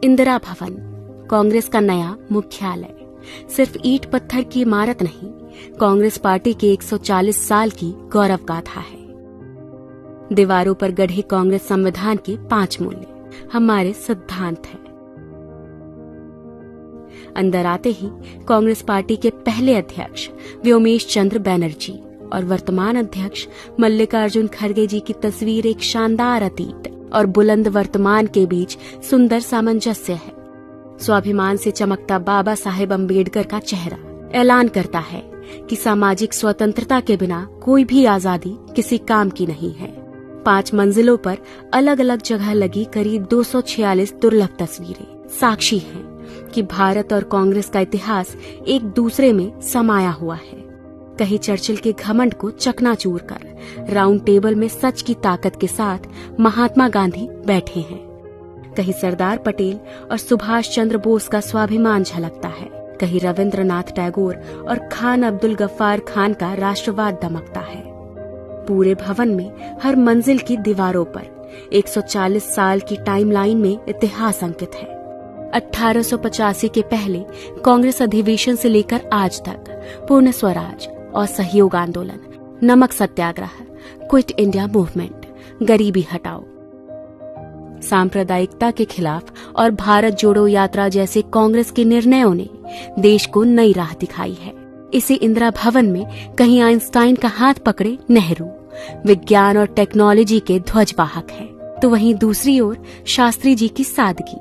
इंदिरा भवन, कांग्रेस का नया मुख्यालय। सिर्फ ईंट पत्थर की इमारत नहीं, कांग्रेस पार्टी के 140 साल की गौरव गाथा है। दीवारों पर गढ़े कांग्रेस संविधान के 5 मूल्य हमारे सिद्धांत हैं। अंदर आते ही कांग्रेस पार्टी के पहले अध्यक्ष व्योमेश चंद्र बैनर्जी और वर्तमान अध्यक्ष मल्लिकार्जुन खड़गे जी की तस्वीर एक शानदार अतीत और बुलंद वर्तमान के बीच सुंदर सामंजस्य है। स्वाभिमान से चमकता बाबा साहेब अम्बेडकर का चेहरा ऐलान करता है कि सामाजिक स्वतंत्रता के बिना कोई भी आजादी किसी काम की नहीं है। 5 मंजिलों पर अलग अलग जगह लगी करीब 246 दुर्लभ तस्वीरें साक्षी हैं कि भारत और कांग्रेस का इतिहास एक दूसरे में समाया हुआ है। कहीं चर्चिल के घमंड को चकनाचूर कर राउंड टेबल में सच की ताकत के साथ महात्मा गांधी बैठे हैं, कहीं सरदार पटेल और सुभाष चंद्र बोस का स्वाभिमान झलकता है, कहीं रविंद्रनाथ टैगोर और खान अब्दुल गफ्फार खान का राष्ट्रवाद दमकता है। पूरे भवन में हर मंजिल की दीवारों पर 140 साल की टाइमलाइन में इतिहास अंकित है। 1885 के पहले कांग्रेस अधिवेशन से लेकर आज तक पूर्ण स्वराज और सहयोग आंदोलन, नमक सत्याग्रह, क्विट इंडिया मूवमेंट, गरीबी हटाओ, सांप्रदायिकता के खिलाफ और भारत जोड़ो यात्रा जैसे कांग्रेस के निर्णयों ने देश को नई राह दिखाई है। इसी इंदिरा भवन में कहीं आइंस्टाइन का हाथ पकड़े नेहरू विज्ञान और टेक्नोलॉजी के ध्वजवाहक हैं, तो वहीं दूसरी ओर शास्त्री जी की सादगी,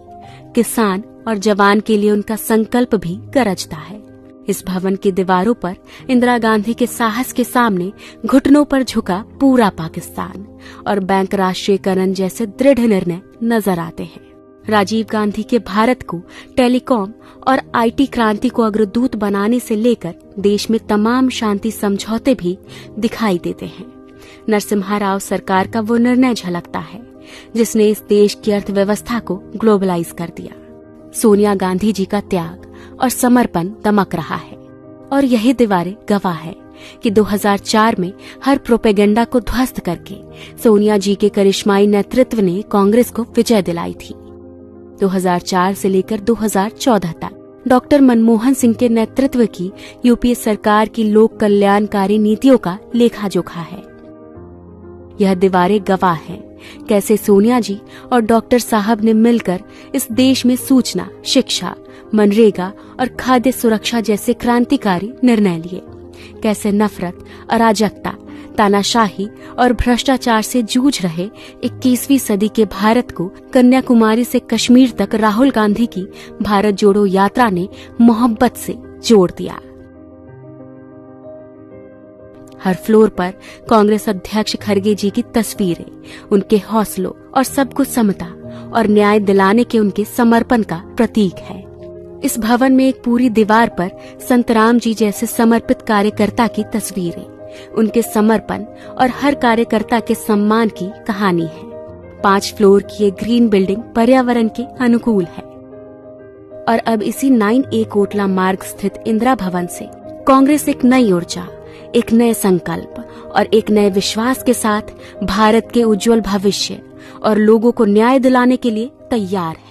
किसान और जवान के लिए उनका संकल्प भी गरजता है। इस भवन की दीवारों पर इंदिरा गांधी के साहस के सामने घुटनों पर झुका पूरा पाकिस्तान और बैंक राष्ट्रीयकरण जैसे दृढ़ निर्णय नजर आते हैं। राजीव गांधी के भारत को टेलीकॉम और आईटी क्रांति को अग्रदूत बनाने से लेकर देश में तमाम शांति समझौते भी दिखाई देते हैं। नरसिम्हा राव सरकार का वो निर्णय झलकता है जिसने इस देश की अर्थव्यवस्था को ग्लोबलाइज कर दिया। सोनिया गांधी जी का त्याग और समर्पण दमक रहा है और यही दीवारें गवाह है कि 2004 में हर प्रोपेगेंडा को ध्वस्त करके सोनिया जी के करिश्माई नेतृत्व ने कांग्रेस को विजय दिलाई थी। 2004 से लेकर 2014 तक डॉक्टर मनमोहन सिंह के नेतृत्व की यूपीए सरकार की लोक कल्याणकारी नीतियों का लेखा जोखा है। यह दीवारें गवाह हैं कैसे सोनिया जी और डॉक्टर साहब ने मिलकर इस देश में सूचना, शिक्षा, मनरेगा और खाद्य सुरक्षा जैसे क्रांतिकारी निर्णय लिए। कैसे नफरत, अराजकता, तानाशाही और भ्रष्टाचार से जूझ रहे 21वीं सदी के भारत को कन्याकुमारी से कश्मीर तक राहुल गांधी की भारत जोड़ो यात्रा ने मोहब्बत से जोड़ दिया। हर फ्लोर पर कांग्रेस अध्यक्ष खड़गे जी की तस्वीरें उनके हौसलों और सबको समता और न्याय दिलाने के उनके समर्पण का प्रतीक है। इस भवन में एक पूरी दीवार पर संत राम जी जैसे समर्पित कार्यकर्ता की तस्वीरें, उनके समर्पण और हर कार्यकर्ता के सम्मान की कहानी है। 5 फ्लोर की ये ग्रीन बिल्डिंग पर्यावरण के अनुकूल है और अब इसी 9A कोटला मार्ग स्थित इंदिरा भवन से कांग्रेस एक नई ऊर्जा, एक नए संकल्प और एक नए विश्वास के साथ भारत के उज्जवल भविष्य और लोगों को न्याय दिलाने के लिए तैयार है।